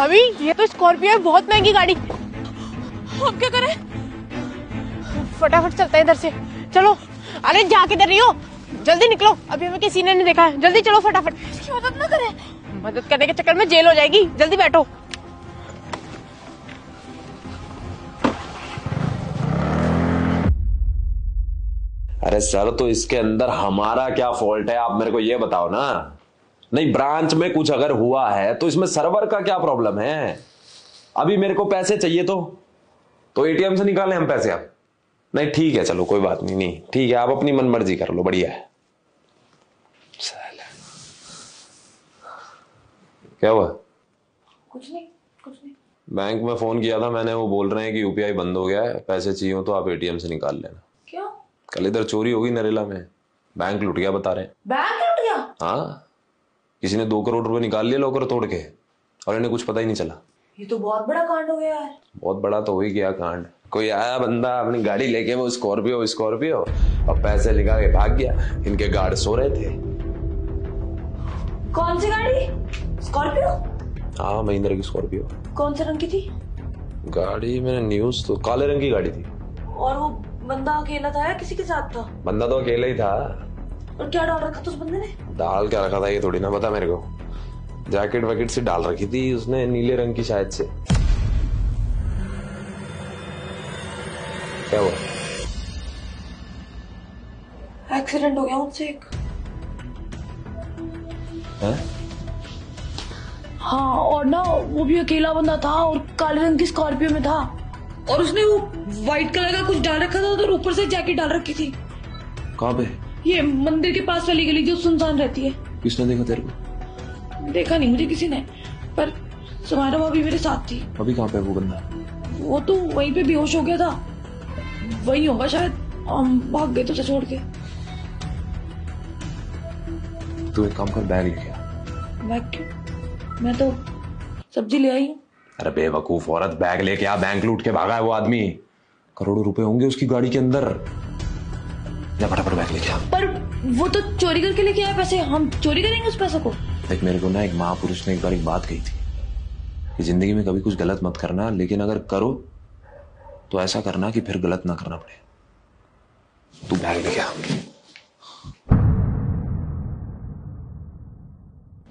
भाभी ये तो स्कॉर्पियो है, बहुत महंगी गाड़ी। अब क्या करें? फटाफट चलते हैं इधर से, चलो। अरे जा किधर रही हो, जल्दी निकलो, अभी हमें किसी ने नहीं देखा है, जल्दी चलो फटाफट। मदद ना करें, मदद करने के चक्कर में जेल हो जाएगी, जल्दी बैठो। अरे सर, तो इसके अंदर हमारा क्या फॉल्ट है, आप मेरे को ये बताओ ना। नहीं, ब्रांच में कुछ अगर हुआ है तो इसमें सर्वर का क्या प्रॉब्लम है? अभी मेरे को पैसे चाहिए तो एटीएम से निकालें हम पैसे अब? नहीं ठीक है, चलो कोई बात नहीं, नहीं ठीक है, आप अपनी मनमर्जी कर लो, बढ़िया है। क्या हुआ? कुछ नहीं, कुछ नहीं। बैंक में फोन किया था मैंने, वो बोल रहे हैं कि यूपीआई बंद हो गया है, पैसे चाहिए हो तो आप एटीएम से निकाल लेना। क्यों? कल इधर चोरी होगी नरेला में, बैंक लुट गया बता रहे हैं। बैंक लुट गया? हाँ, किसी ने 2 करोड़ रुपए निकाल लिए लॉकर तोड़ के, और इन्हें कुछ पता ही नहीं चला। ये तो बहुत बड़ा कांड हो गया यार। बहुत बड़ा तो हो ही गया कांड। कोई आया बंदा अपनी गाड़ी लेके, वो स्कॉर्पियो और पैसे निकाल के भाग गया। इनके गार्ड सो रहे थे। कौन सी गाड़ी? स्कॉर्पियो? हाँ, महिंद्रा की स्कॉर्पियो। कौन से रंग की थी गाड़ी? मैंने न्यूज तो काले रंग की गाड़ी थी। और वो बंदा अकेला था या किसी के साथ था? बंदा तो अकेला ही था। और क्या डाल रखा था उस बंदे ने? डाल क्या रखा था ये थोड़ी ना पता मेरे को। जैकेट वैकेट से डाल रखी थी उसने, नीले रंग की शायद से। क्या हुआ? एक्सीडेंट हो गया मुझसे एक। है? हाँ, और ना वो भी अकेला बंदा था और काले रंग की स्कॉर्पियो में था, और उसने वो व्हाइट कलर का कुछ डाल रखा था और ऊपर से जैकेट डाल रखी थी। कहाँ पे? ये मंदिर के पास वाली गली जो सुनसान रहती है। किसने देखा तेरे को? देखा नहीं मुझे किसी ने, पर समारा भाभी मेरे साथ थी। अभी कहाँ पे वो बंदा? वो तो वहीं पे बेहोश हो गया था, वही होगा शायद, हम भाग गए तो उसे छोड़ के। तू एक काम कर, बैग लेके आ। बैग क्यों? मैं तो सब्जी ले आई हूँ। अरे बेवकूफ औरत, बैग लेके आ, बैंक लूट के भागा है वो आदमी। करोड़ों रुपए होंगे उसकी गाड़ी के अंदर। जा फटाफट बैग लेके आ। पर वो तो चोरी करके लेके आया पैसे, हम चोरी करेंगे उस पैसे को? देख, मेरे को ना एक महापुरुष ने एक बार एक बात कही थी कि जिंदगी में कभी कुछ गलत मत करना, लेकिन अगर करो तो ऐसा करना कि फिर गलत ना करना पड़े। तू बैग लेके आ।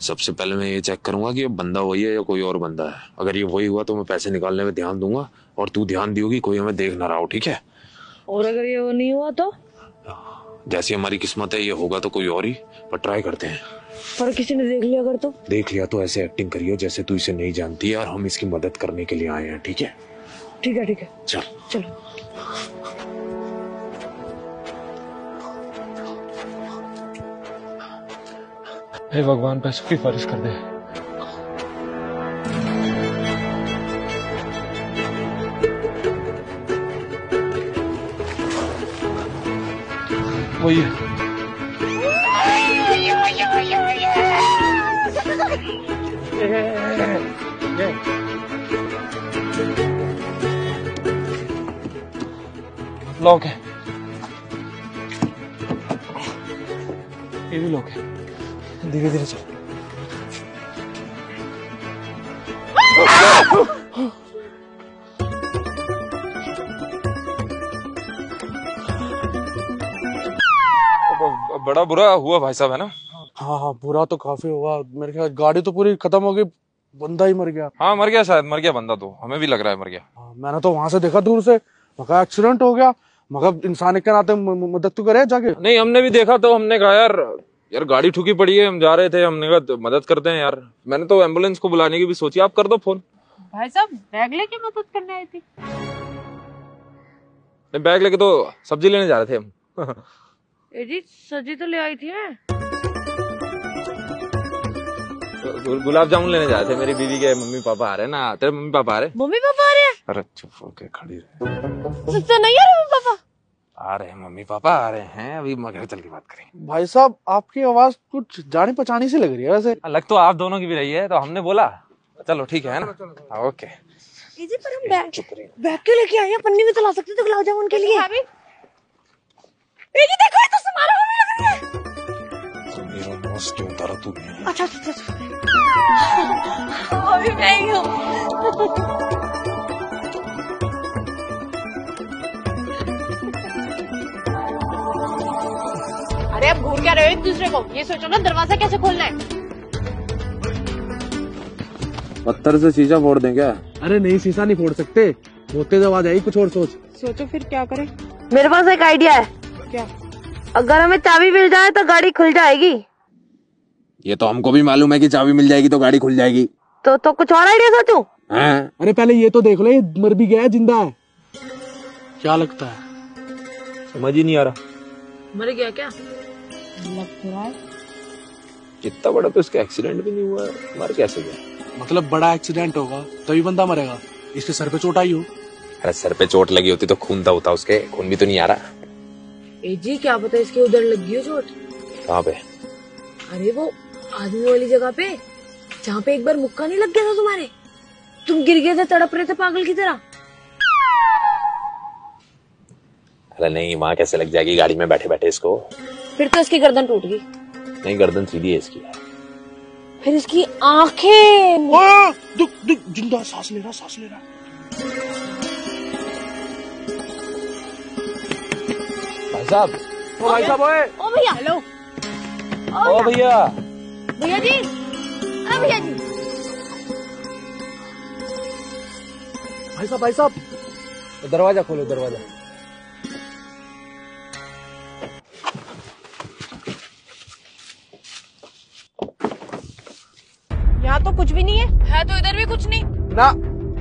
सबसे पहले मैं ये चेक करूंगा कि ये बंदा वही है या कोई और बंदा है। अगर ये वही हुआ तो मैं पैसे निकालने में ध्यान दूंगा, और तू ध्यान दियोगी कोई हमें देख ना रहा हो, ठीक है? और अगर ये वो नहीं हुआ तो? जैसी हमारी किस्मत है, ये होगा तो कोई और ही, पर ट्राई करते हैं। पर किसी ने देख लिया अगर तो? देख लिया तो ऐसे एक्टिंग करियो जैसे तू इसे नहीं जानती है और हम इसकी मदद करने के लिए आए हैं, ठीक है? ठीक है, ठीक है, चल चलो। हे भगवान, पैसों की बारिश कर दे। वही है। लॉक है, ये भी लॉक है। धीरे धीरे चल। बड़ा बुरा हुआ भाई साहब, है ना? हाँ हाँ, बुरा तो काफी हुआ। मेरे ख्याल गाड़ी तो पूरी खत्म हो गई, बंदा ही मर गया। हाँ मर गया, शायद मर गया बंदा, तो हमें भी लग रहा है मर गया। मैंने तो वहां से देखा दूर से, मगर एक्सीडेंट हो गया। मगर इंसान के नाते मदद तो करे जाके। नहीं, हमने भी देखा तो हमने कहा यार गाड़ी ठुकी पड़ी है, हम जा रहे थे, हमने कहा तो मदद करते हैं यार। मैंने तो एम्बुलेंस को बुलाने की भी सोची, आप कर दो फोन। भाई साहब बैग लेके मदद करने आई थी? नहीं, बैग लेके तो सब्जी लेने जा रहे थे हम। जी सब्जी तो ले आई थी मैं। गुलाब जामुन लेने जा रहे थे, मेरी बीवी के मम्मी पापा आ रहे हैं ना। तेरे मम्मी पापा आ रहे? मम्मी पापा आ रहे हैं? अरे चुप होके खड़ी रहे। मुझसे नहीं आ रहे मम्मी पापा? आ रहे हैं मम्मी पापा आ रहे हैं, अभी मगर जल्दी बात करें। भाई साहब, आपकी आवाज कुछ जानी पहचानी सी लग रही है वैसे। लग तो आप दोनों की भी रही है, तो हमने बोला चलो ठीक है ना। ओके जी, पर हम बैग क्यों लेके आए हैं? पन्नी भी तो ला सकते थे गुलाब जामुन के लिए। जी देखो, ये तो समारोह में लग रही है। मस्त उतारा तू। अच्छा अच्छा अच्छा अभी मैं ही हूँ। अरे अब घूर क्या रहे हो एक दूसरे को, ये सोचो ना दरवाजा कैसे खोलना है। पत्थर से शीशा फोड़ दें क्या? अरे नहीं, शीशा नहीं फोड़ सकते, बहुत तेज आवाज आई, कुछ और सोच। सोचो फिर क्या करें। मेरे पास एक आइडिया है। क्या? अगर हमें चाबी मिल जाए तो गाड़ी खुल जाएगी। ये तो हमको भी मालूम है कि चाबी मिल जाएगी तो गाड़ी खुल जाएगी। तो कुछ और आइडिया सोचूं? हाँ? अरे पहले ये तो देख लो, ये मर भी गया है जिंदा है? क्या लगता है? समझ ही नहीं आ रहा। मर गया क्या? लग रहा है। इतना बड़ा तो इसका एक्सीडेंट भी नहीं हुआ है, मर कैसे गया? मतलब बड़ा एक्सीडेंट होगा तभी बंदा मरेगा, इसके सर पे चोट आई हो। अरे सर पे चोट लगी होती तो खून था उसके, खून भी तो नहीं आ रहा। ए जी क्या पता इसके उधर लगी हो चोट। कहाँ पे? अरे वो आदमी वाली जगह पे, जहाँ पे एक बार मुक्का नहीं लग गया था तुम्हारे, तुम गिर गए थे, तड़प रहे थे पागल की तरह। अरे नहीं, वहाँ कैसे लग जाएगी गाड़ी में बैठे बैठे इसको। फिर तो इसकी गर्दन टूट गई। नहीं, गर्दन सीधी है इसकी। फिर इसकी आंखें। जिंदा, सांस ले रहा, सांस ले रहा। भाई साहब, ओ भाई साहब, ओए ओ भैया। हेलो ओ भैया। भैया जी, अरे भैया जी। भाई साहब, दरवाजा खोलो, दरवाजा। यहाँ तो कुछ भी नहीं है तो इधर भी कुछ नहीं ना।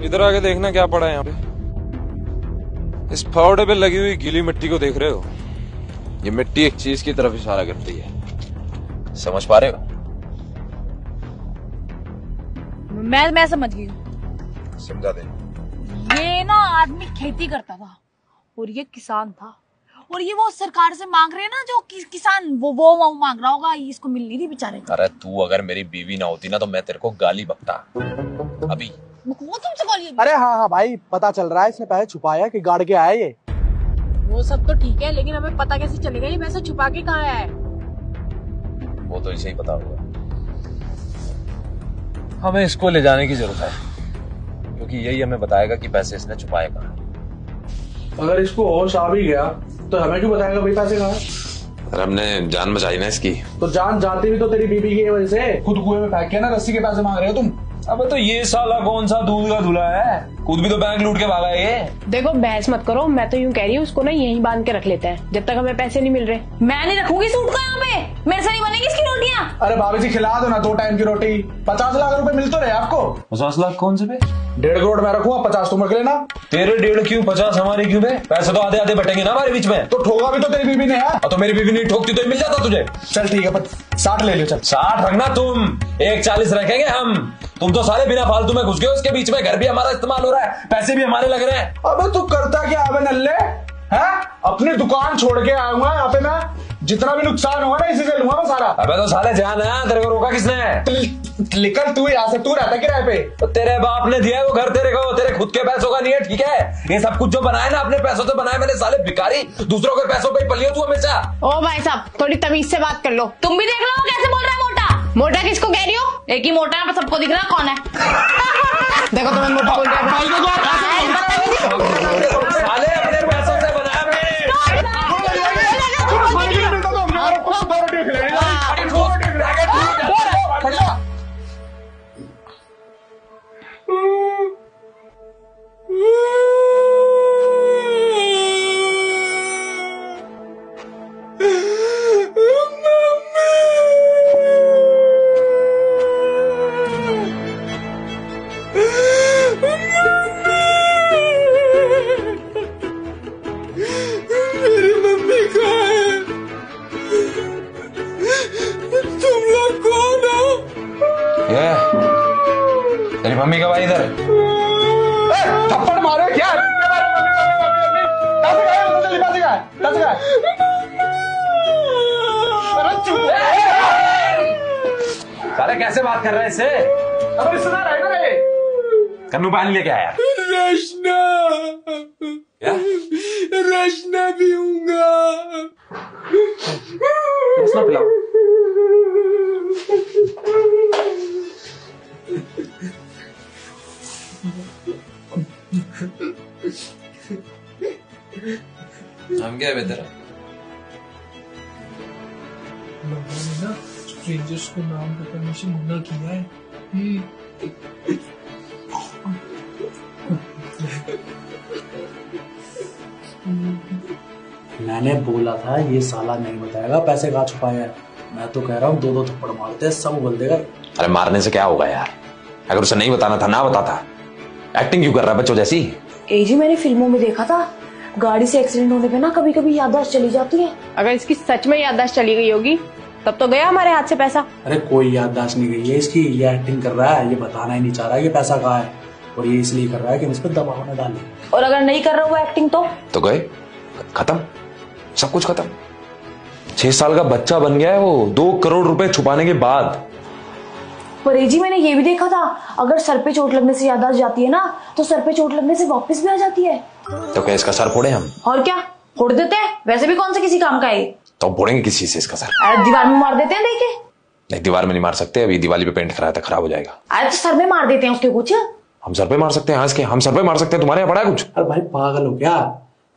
इधर आके देखना क्या पड़ा है यहाँ पे। इस फावड़े पे लगी हुई गीली मिट्टी को देख रहे हो? ये मिट्टी एक चीज की तरफ इशारा करती है, समझ पा रहे हो? मैं समझ गई। समझा दे। ये ना आदमी खेती करता था और ये किसान था, और ये वो सरकार से मांग रहे हैं ना, जो किसान वो मांग रहा होगा, इसको मिल नहीं रही बेचारे को। अरे तू अगर मेरी बीवी ना होती ना तो मैं तेरे को गाली बकता अभी। वो तुमसे बोलिए। अरे हाँ भाई, पता चल रहा है इसने पैसे छुपाया कि गाड़ के आया ये। वो सब तो ठीक है, लेकिन हमें पता कैसे चलेगा ये पैसे छुपा के कहाँ आया है। वो तो इसे ही पता होगा। हमें इसको ले जाने की जरूरत है, क्योंकि यही हमें बताएगा कि पैसे इसने छुपाए कहाँ। अगर इसको होश आ भी गया तो हमें क्यों बताएगा भाई पैसे कहाँ है? अरे हमने जान बचाई ना इसकी। तो जान जाती भी तो तेरी बीबी की वजह से, खुद कुएं में फेंक के ना रस्सी के पैसे मांग रहे हो तुम। अबे तो ये साला कौन सा दूध का धुला है, खुद भी तो बैंक लूट के भागा है ये। देखो बहस मत करो, मैं तो यूं कह रही हूँ उसको ना यहीं बांध के रख लेते हैं जब तक हमें पैसे नहीं मिल रहे। मैं नहीं रखूंगी सूट को यहाँ पे, मेरे से नहीं बनेगी इसकी रोटियाँ। अरे भाभी जी खिला दो ना 2 टाइम की रोटी। 50 लाख रुपए मिल तो रहे आपको। 50 लाख कौन से पे? 1.5 करोड़ मैं रखूंगा, 50 तुम रख लेना। तेरे 1.5 क्यों, 50 हमारी क्यों बे? पैसे तो आधे आधे बटेंगे ना हमारे बीच में। तो ठोका भी तो तेरी बीबी ने है। तो मेरी बीवी नहीं ठोकती तो मिल जाता तुझे। चल ठीक है, 60 ले लियो। चल 60 रखना तुम, 140 रखेंगे हम। तुम तो सारे बिना फालतू में घुस गए उसके बीच में, घर भी हमारा इस्तेमाल हो रहा है, पैसे भी हमारे लग रहे हैं। अबे तू करता क्या है नल्ले, हैं? अपनी दुकान छोड़ के आया हूँ यहाँ पे मैं, जितना भी नुकसान हुआ ना इसी से लूंगा मैं सारा। अबे तो साले जान है, तेरे को रोका किसने? निकल तू यहाँ से, तू रहता किराए पे। तो तेरे बाप ने दिया है वो घर तेरे को, तेरे खुद के पैसों का नहीं है, ठीक है? ये सब कुछ जो बनाया ना अपने पैसों से बनाया मैंने, साले भिखारी, दूसरों के पैसों पे ही पली हो तू हमेशा। ओ भाई साहब थोड़ी तमीज से बात कर लो। तुम भी देख लो कैसे बोल रहा है मोटा। मोटा किसको कह रही हो? एक ही मोटा है, सबको दिख रहा कौन है। देखो तुम्हें मोटा बोल रहा है। साले अपने पैसों से बनाया मैंने। तेरी मम्मी कब आई इधर? थप्पड़ मारे क्या? साले कैसे बात कर रहे हैं इससे? अबे सुना रहा है ना रे? कन्नू पानी लेके आया। रचना, क्या? रचना पीऊंगा। रसना पिलाओ। नाम क्या है बे तेरा? लोगों ने ना स्ट्रेंजर्स को नाम बताने से मना किया है। मैंने बोला था ये साला नहीं बताएगा पैसे कहाँ छुपाए हैं। मैं तो कह रहा हूँ 2-2 थप्पड़ मारते हैं सब बोल देगा। अरे मारने से क्या होगा यार, अगर उसे नहीं बताना था ना बताता। एक्टिंग क्यों कर रहा है बच्चों जैसी? जी मैंने फिल्मों में देखा था, गाड़ी से एक्सीडेंट होने पे ना कभी कभी याददाश्त चली जाती है। अगर इसकी सच में याददाश्त चली गई होगी तब तो गया हमारे हाथ से पैसा। अरे कोई याददाश्त नहीं गई है इसकी, ये एक्टिंग कर रहा है, ये बताना ही नहीं चाह रहा है कि पैसा कहाँ है, और ये इसलिए कर रहा है कि इस पर दबाव न डाले। और अगर नहीं कर रहा हुआ एक्टिंग तो गए, खत्म, सब कुछ खत्म। 6 साल का बच्चा बन गया है वो 2 करोड़ रुपए छुपाने के बाद। पर जी मैंने ये भी देखा था, अगर सर पे चोट लगने से याददाश्त जाती है ना तो सर पे चोट लगने से वापस भी आ जाती है। तो क्या इसका सर फोड़े हम? और क्या फोड़ देते हैं, वैसे भी कौन से किसी काम का है। तो फोड़ेंगे किसी से इसका सर? अरे दीवार में मार देते हैं देखे। नहीं दीवार में नहीं मार सकते, अभी दिवाली पे पेंट कराया था, खराब हो जाएगा। अरे तो सर में मार देते हैं उसके कुछ। हम सर पे मार सकते हैं? हाँ इसके हम सर पे मार सकते हैं, तुम्हारे यहाँ पड़ा है कुछ? अरे भाई पागल हो क्या,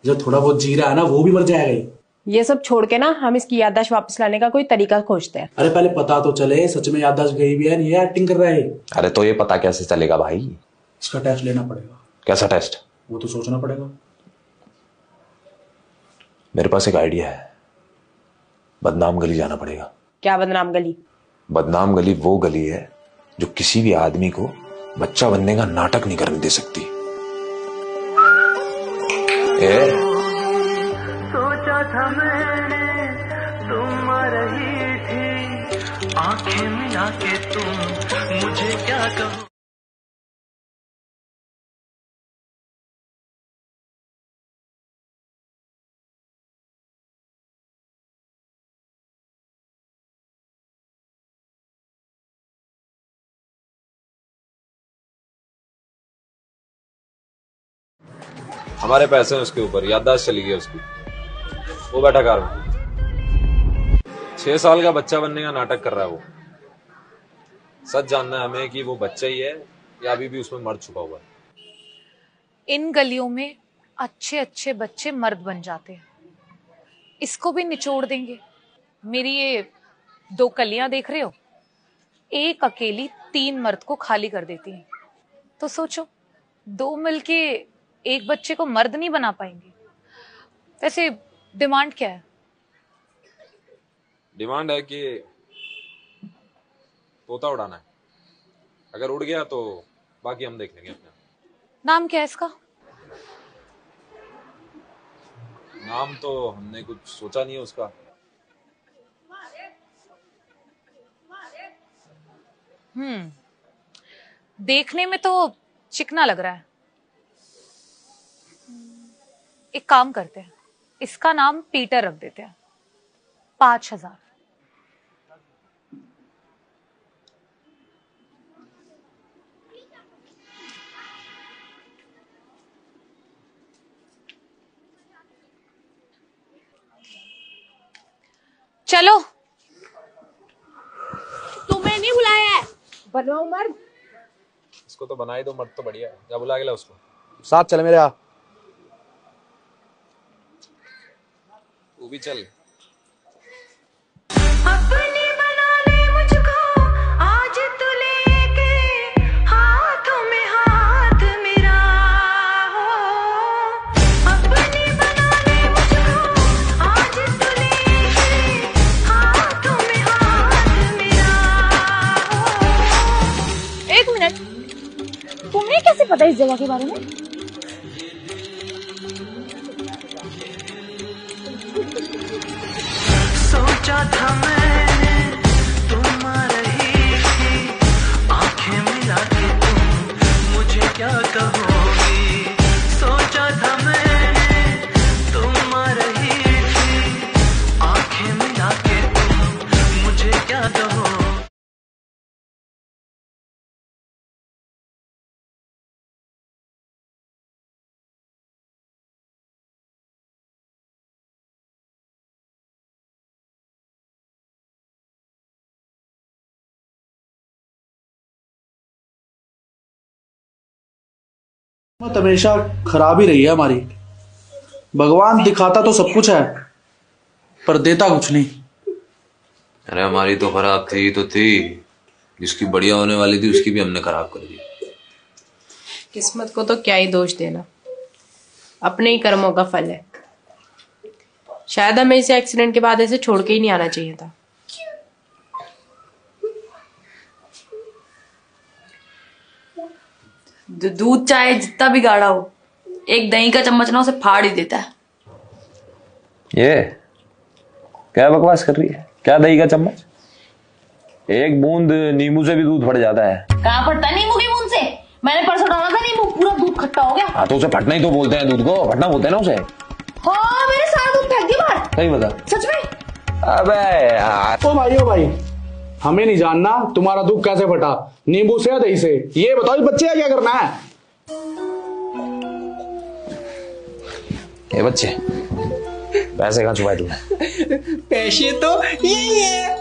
जो थोड़ा बहुत जी रहा है ना वो भी मर जाएगा। ये सब छोड़ के ना हम इसकी याददाश्त वापस लाने का कोई तरीका खोजते हैं। अरे पहले पता तो चले सच में याददाश्त गई भी है नहीं, ये एक्टिंग कर रहा है। अरे तो ये पता कैसे चलेगा भाई? इसका टेस्ट लेना पड़ेगा। कैसा टेस्ट? वो तो सोचना पड़ेगा। मेरे पास एक आइडिया है, बदनाम गली जाना पड़ेगा। क्या बदनाम गली? बदनाम गली वो गली है जो किसी भी आदमी को बच्चा बनने का नाटक नहीं करने दे सकती। सोचा था मैंने तुम आ रही थी, आंखें मिला के तुम मुझे क्या कहो। हमारे पैसे हैं उसके ऊपर, याददाश्त चली गई उसकी। वो बैठा कार में 6 साल का बच्चा बनने का नाटक कर रहा है वो। सच जानना है हमें कि वो बच्चा ही है या अभी भी उसमें मर्द छुपा हुआ है। इन गलियों में अच्छे अच्छे बच्चे मर्द बन जाते हैं, इसको भी निचोड़ देंगे। मेरी ये 2 कलियां देख रहे हो, एक अकेली 3 मर्द को खाली कर देती है। तो सोचो 2 मिलके एक बच्चे को मर्द नहीं बना पाएंगे। वैसे डिमांड क्या है? डिमांड है कि तोता उड़ाना है, अगर उड़ गया तो बाकी हम देख लेंगे अपने। नाम क्या है इसका? नाम तो हमने कुछ सोचा नहीं है उसका। देखने में तो चिकना लग रहा है। एक काम करते हैं, इसका नाम पीटर रख देते हैं। 5000। चलो। तुम्हें नहीं बुलाया है, बनवाओ मर्द। इसको तो बनाई दो मर्द तो बढ़िया है, या बुला के ला उसको। साथ चले मेरे यहाँ। तू भी चल। अपनी बना ले मुझको आज तू लेके, हाथों में हाथ मेरा हो। अपनी बना ले मुझको आज तू लेके, हाथों में हाथ मेरा हो। 1 मिनट, तुम्हें कैसे पता इस जगह के बारे में? सोचा था मैंने तुम आ रही थी, आंखें मिला के तुम मुझे क्या कहोगी। सोचा था मैंने तुम आ रही थी, आंखें मिला के तुम मुझे क्या कहोगी। मत हमेशा खराब ही रही है हमारी। भगवान दिखाता तो सब कुछ है पर देता कुछ नहीं। अरे हमारी तो खराब थी तो थी, जिसकी बढ़िया होने वाली थी उसकी भी हमने खराब कर दी। किस्मत को तो क्या ही दोष देना, अपने ही कर्मों का फल है। शायद हमें इस एक्सीडेंट के बाद ऐसे छोड़ के ही नहीं आना चाहिए था। दूध चाहे जितना भी गाढ़ा हो, एक दही का चम्मच ना उसे फाड़ ही देता है। ये क्या बकवास कर रही है? क्या दही का चम्मच? एक बूंद नींबू से भी दूध फट जाता है। कहाँ फटता है नींबू की बूंद से? मैंने परसों डाला था नींबू, पूरा दूध खट्टा हो गया। हाँ तो उसे फटना ही तो बोलते हैं, दूध को फटना बोलते हैं ना उसे। हाँ मैंने सारा दूध फेंक दिया बाहर। सही बता। सच में? अबे यार। ओ भाई हमें नहीं जानना तुम्हारा दूध कैसे फटा, नींबू से या दही से। ये बताओ बच्चे क्या करना है? ये बच्चे पैसे कहाँ छुपाए तुमने? पैसे तो यही है।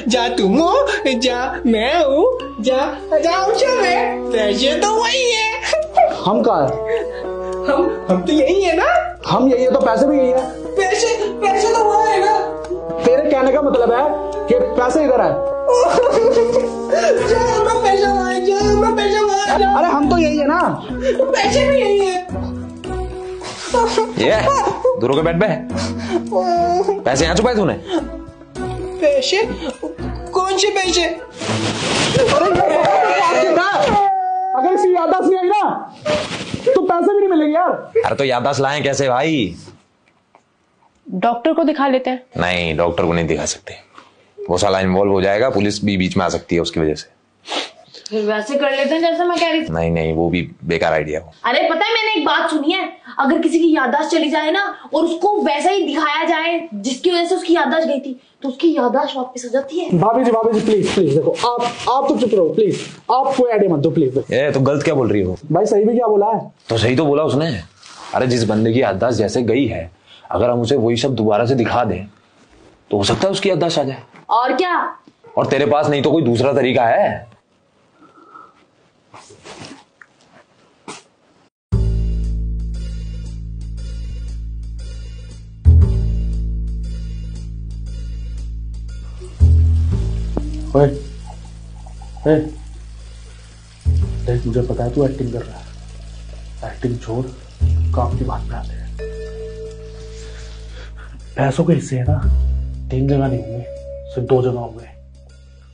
जा तुम हो, जा मैं हूँ, जा उषा में, पैसे तो वही है। हम कहाँ है? हम तो यही है ना। हम यही है तो पैसे भी यही है। पैसे तो वहाँ है ना। तेरे कहने का मतलब है कि पैसे इधर है। अरे हम तो यही है ना। पैसे भी यही है। ये दूर के बैठ पे। पैसे यहाँ छुपाए तूने? पैसे? कौन से पैसे? अगर इसकी याददाश्त नहीं आई ना तो पैसे भी नहीं मिलेंगे यार। अरे तो याददाश्त लाएं कैसे भाई? डॉक्टर को दिखा लेते हैं। नहीं, डॉक्टर को नहीं दिखा सकते, वो साला इन्वॉल्व हो जाएगा, पुलिस भी बीच में आ सकती है उसकी वजह से। फिर वैसे कर लेते हैं जैसे मैं कह रही थी। नहीं, वो भी बेकार आइडिया हो। अरे पता है मैंने एक बात सुनी है, अगर किसी की याददाश्त चली जाए ना और उसको वैसा ही दिखाया जाए जिसकी वजह से उसकी याददाश्त गई थी, तो उसकी याददाश्त वापस आ जाती है। भाभी जी प्लीज देखो, आप तो चुप रहो प्लीज, आप कोई आइडिया मत दो प्लीज। ये तो गलत क्या बोल रही हो भाई? सही भी क्या बोला है? तो सही तो बोला उसने। अरे जिस बंदे की याददाश्त जैसे गई है, अगर हम उसे वही सब दोबारा से दिखा दें तो हो सकता है उसकी याददाश्त आ जाए। और क्या? और तेरे पास नहीं तो कोई दूसरा तरीका है? देख मुझे पता है तू एक्टिंग कर रहा है, एक्टिंग छोड़, काम की बात में आते हैं। पैसों के हिस्से है ना 3 जगह नहीं हुए, सिर्फ 2 जगह हुए।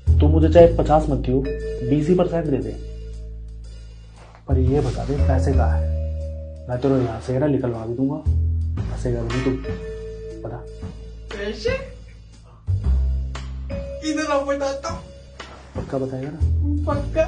तू मुझे चाहे 50 मत दियो, 20% दे दे, पर ये बता दे पैसे कहाँ है। मैं तेरे यहाँ से ना निकलवा भी दूंगा, पैसे का भी तू बता। पैसे इधर आओ, बताता हूँ। पक्का बताएगा ना? पक्का।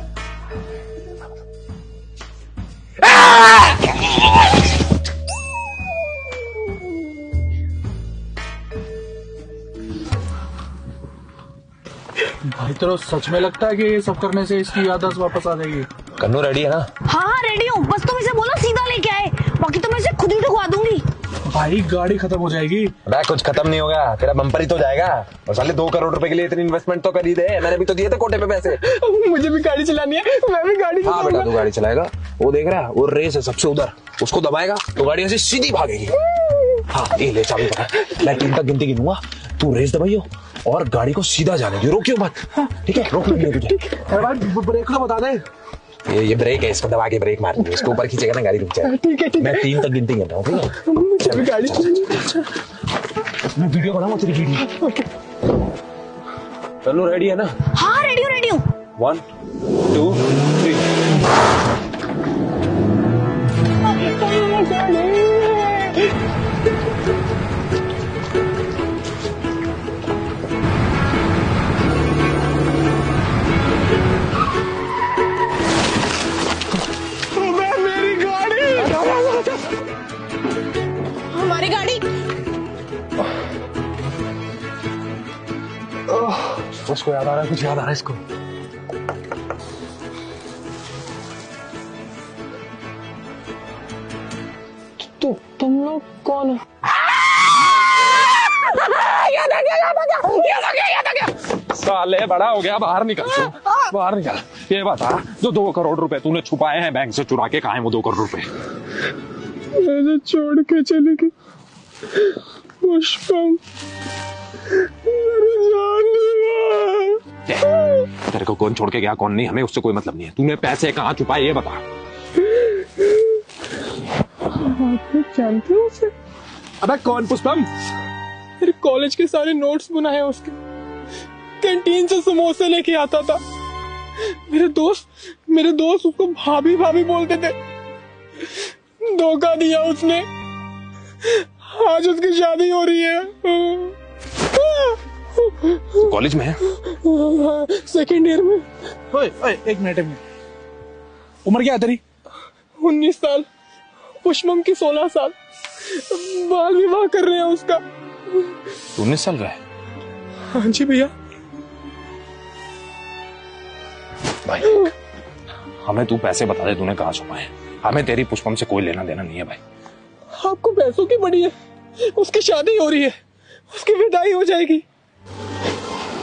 भाई तेरे सच में लगता है कि ये सब करने से इसकी याददाश्त वापस आ जाएगी? कन्नू रेडी है ना? हाँ रेडी हूँ, बस तुम इसे बोलो सीधा लेके आए, बाकी तो मैं इसे खुद ही ढुकवा दूंगी। भाई गाड़ी खत्म हो जाएगी। बैग कुछ खत्म नहीं होगा, तेरा बम्पर ही तो जाएगा। और साले 2 करोड़ रुपए के लिए इतनी इन्वेस्टमेंट तो कर ही दे, मैंने भी तो दिए थे कोटे पे पैसे। मुझे भी गाड़ी चलानी है, मैं भी गाड़ी हाँ बेटा, तू गाड़ी चलाएगा। वो देख रहा है, वो रेस है सबसे उधर, उसको दबाएगा तो गाड़ी ऐसे सीधी भागेगी। हाँ ये ले चाबी पकड़, मैं 3 तक गिनती गिनूंगा, तू रेस दबाइयो और गाड़ी को सीधा जाने दो, रोकियो मत। ठीक है? रोक लगी तुझे। अरे भाई ब्रेक तो बता दे। ये ब्रेक है, इसको दबा के ब्रेक मार दो, इसको ऊपर खींचेगा ना गाड़ी रुक जाएगी। ठीक है मैं 3 तक गिनती गिनता हूँ। ठीक है? मुझे गाड़ी मैं वीडियो बनाऊँ तेरी वीडियो। चलो रेडी है ना? हाँ रेडी हूँ। 1 2 3। हमारी गाड़ी। उसको याद आ रहा है, कुछ याद आ रहा है इसको। तो तुम लोग कौन हो? साले बड़ा हो गया, बाहर निकल तू, बाहर निकल। ये बता, जो 2 करोड़ रुपए तूने छुपाए हैं बैंक से चुरा के, कहाँ है वो 2 करोड़ रुपए? मुझे छोड़ के चली गई पुष्पम, मेरी जान। तेरे को कौन छोड़ के गया कौन नहीं, हमें उससे कोई मतलब नहीं है। तूने पैसे कहाँ छुपाए ये बता। आप जानते हो उसे? अबे कौन पुष्पम? मेरे कॉलेज के सारे नोट्स बनाए उसके, कैंटीन से समोसे लेके आता था। मेरे दोस्त उसको भाभी भाभी बोलते थे। धोखा दिया उसने, आज उसकी शादी हो रही है। कॉलेज में है? सेकेंड ईयर में। ओए, एक मिनट। उम्र क्या है तेरी? 19 साल, पुष्पम की 16 साल। बाल विवाह कर रहे हैं उसका। 19 साल का है? हाँ जी भैया। भाई हमें तू पैसे बता दे, तूने कहाँ छुपाए। हमें तेरी पुष्पम से कोई लेना देना नहीं है भाई। आपको पैसों की बड़ी है, उसकी शादी हो रही है, उसकी विदाई हो जाएगी,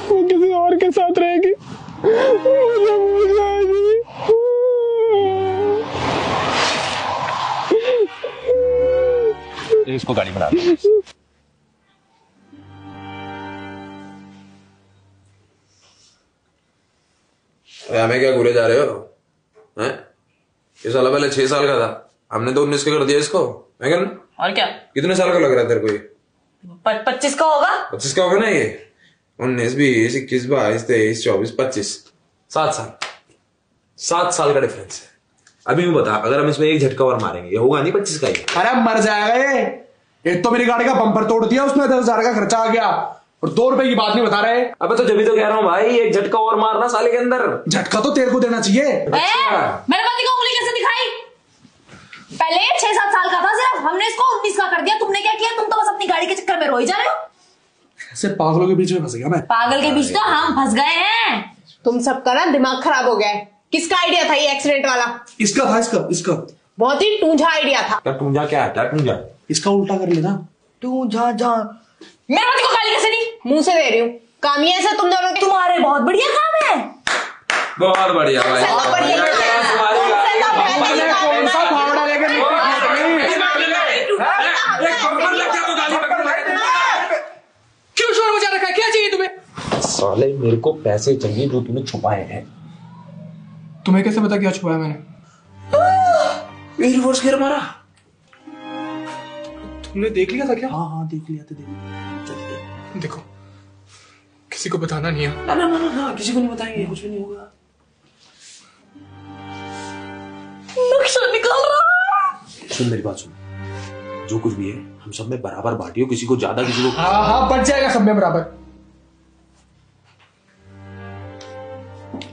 वो किसी और के साथ रहेगी, मुझे भूल जाएगी। इसको गाड़ी बना दे। हमें क्या घूरे जा रहे हो हैं? ये साला पहले 6 साल का था, हमने तो 19 का कर दिया इसको। मैं और क्या? कितने साल का लग रहा है तेरे को ये? 25 का होगा। 25 का होगा ना ये? 19, 20, 21, 22, 23, 24, 25, 7 साल का डिफरेंस है। अभी मैं बता, अगर हम इसमें एक झटका और मारेंगे ये होगा नहीं 25 का ही। अरे मर जाएगा ये। एक तो मेरी गाड़ी का बम्पर तोड़ दिया उसने, 10,000 का खर्चा आ गया, और 2 रुपए की बात नहीं बता रहे। अबे तो जब तो कह रहा हूँ भाई, एक झटका और मारना साले के अंदर। झटका तो तेरे को देना चाहिए। मेरे पति को उंगली कैसे दिखाई? पहले 6-7 साल का था सिर्फ, हमने इसको 19 का कर दिया। तुमने क्या किया? तुम तो बस अपनी गाड़ी के चक्कर में रोई जा रहे हो। ऐसे पागलों के बीच में फंस गया मैं। पागल के बीच तो हम फंस गए हैं। तुम सबका ना दिमाग खराब हो गया है। किसका आइडिया था ये एक्सीडेंट वाला? इसका था, इसका बहुत ही टूंझा आइडिया था। क्या टूंझा? क्या है टूंझा? इसका उल्टा कर लेना। टूंझा जा। मेरे पति को गाली कैसे दी? मुंह से दे रही हूँ। काम ये है तुम दोनों के। तुम्हारे बहुत बढ़िया काम है। बहुत बढ़िया भाई। कौन सा फावड़ा लेके क्यों शोर मचा रखा है? क्या चाहिए तुम्हें? साले मेरे को पैसे चाहिए जो तूने छुपाए हैं। तुम्हें कैसे पता क्या छुपाया मैंने? रिवर्स गियर मारा। तुमने देख लिया था क्या? हाँ देख लिया था। देखो, किसी को बताना नहीं है। ना, किसी को नहीं बताएंगे, कुछ भी नहीं होगा। नक्शा निकाल रहा। सुन मेरी बात सुन, जो कुछ भी है हम सब में बराबर बांटियो, किसी को ज्यादा किसी को। हाँ बच जाएगा सब में बराबर।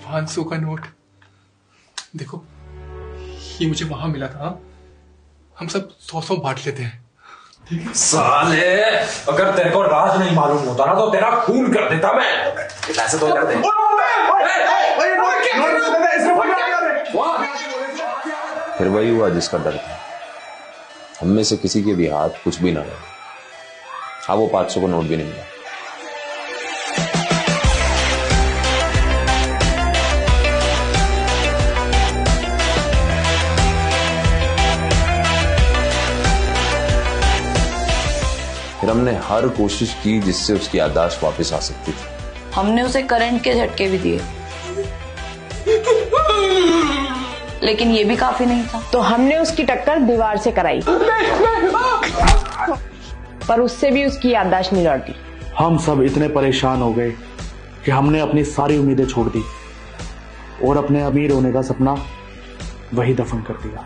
500 का नोट देखो, ये मुझे वहां मिला था। हम सब 100 बांट लेते हैं। साले अगर तेरे को राज नहीं मालूम होता ना तो तेरा खून कर देता मैं। पैसे तो कर दे। फिर वही हुआ जिसका डर था। हम में से किसी के भी हाथ कुछ भी ना रहे। हाँ, वो 500 को नोट भी नहीं मिला। फिर हमने हर कोशिश की जिससे उसकी याददाश्त वापस आ सकती थी। हमने उसे करंट के झटके भी दिए, लेकिन ये भी काफी नहीं था। तो हमने उसकी टक्कर दीवार से कराई, पर उससे भी उसकी याददाश्त नहीं लौटी। हम सब इतने परेशान हो गए कि हमने अपनी सारी उम्मीदें छोड़ दी और अपने अमीर होने का सपना वही दफन कर दिया।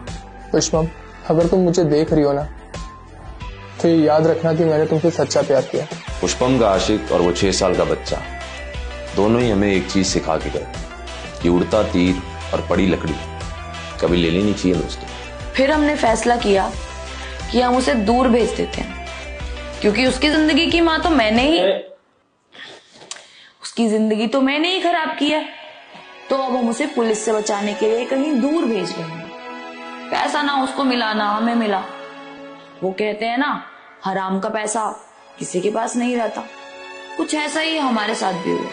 पुष्पम, अगर तुम मुझे देख रही हो ना, तो ये याद रखना कि मैंने तुमसे सच्चा प्यार किया। पुष्पम का आशिक और वो 6 साल का बच्चा, दोनों ही हमें एक चीज सिखा के गए कि उड़ता तीर और पड़ी लकड़ी कभी लेनी नहीं चाहिए दोस्तों। फिर हमने फैसला किया कि हम उसे दूर भेज देते हैं, क्योंकि उसकी जिंदगी की माँ तो मैंने ही खराब किया। तो अब हम उसे पुलिस से बचाने के लिए कहीं दूर भेज रहे हैं। पैसा ना उसको मिला ना हमें मिला। वो कहते हैं ना, हराम का पैसा किसी के पास नहीं रहता। कुछ ऐसा ही हमारे साथ भी हुआ।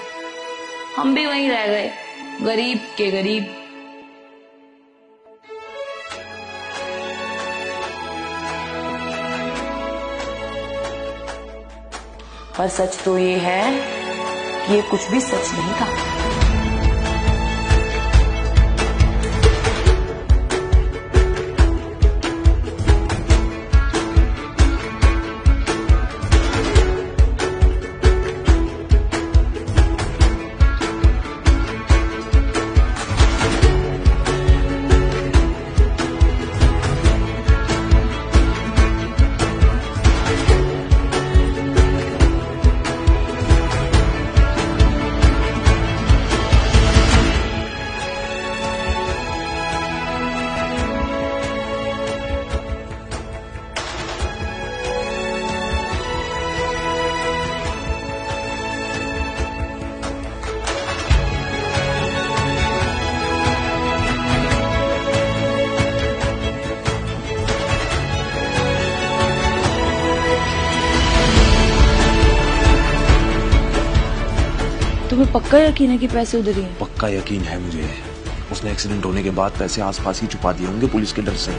हम भी वहीं रह गए, गरीब के गरीब। पर सच तो ये है कि ये कुछ भी सच नहीं था। तुम्हें पक्का यकीन है कि पैसे उधर ही हैं? पक्का यकीन है मुझे। उसने एक्सीडेंट होने के बाद पैसे आसपास ही छुपा दिए होंगे पुलिस के डर से।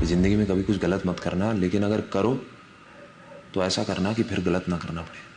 जिंदगी में कभी कुछ गलत मत करना, लेकिन अगर करो तो ऐसा करना कि फिर गलत ना करना पड़े।